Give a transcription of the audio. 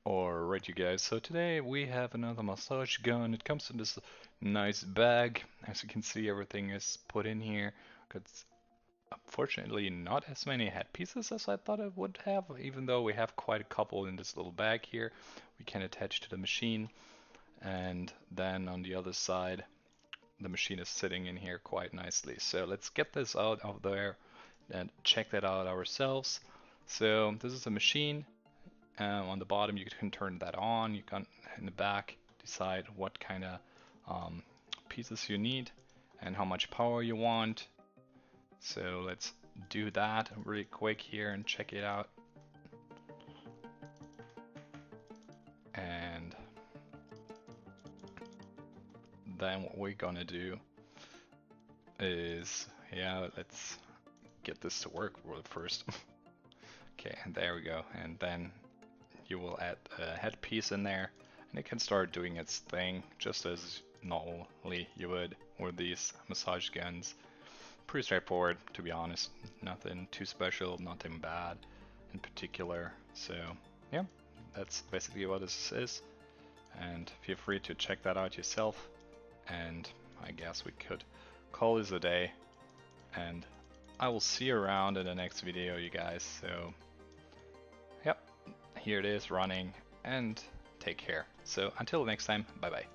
Alright you guys, so today we have another massage gun. It comes in this nice bag. As you can see, everything is put in here. It's unfortunately not as many head pieces as I thought it would have, even though we have quite a couple in this little bag here. We can attach to the machine, and then on the other side the machine is sitting in here quite nicely. So let's get this out of there and check that out ourselves. So this is a machine. On the bottom you can turn that on. You can in the back decide what kind of pieces you need and how much power you want. So let's do that really quick here and check it out. And then what we're gonna do is, yeah, let's get this to work first. Okay, and there we go. And then you will add a headpiece in there, and it can start doing its thing just as normally you would with these massage guns. Pretty straightforward, to be honest. Nothing too special, nothing bad in particular. So yeah, that's basically what this is, and feel free to check that out yourself. And I guess we could call this a day, and I will see you around in the next video, you guys. So yep, here it is running, and take care. So until next time, bye bye.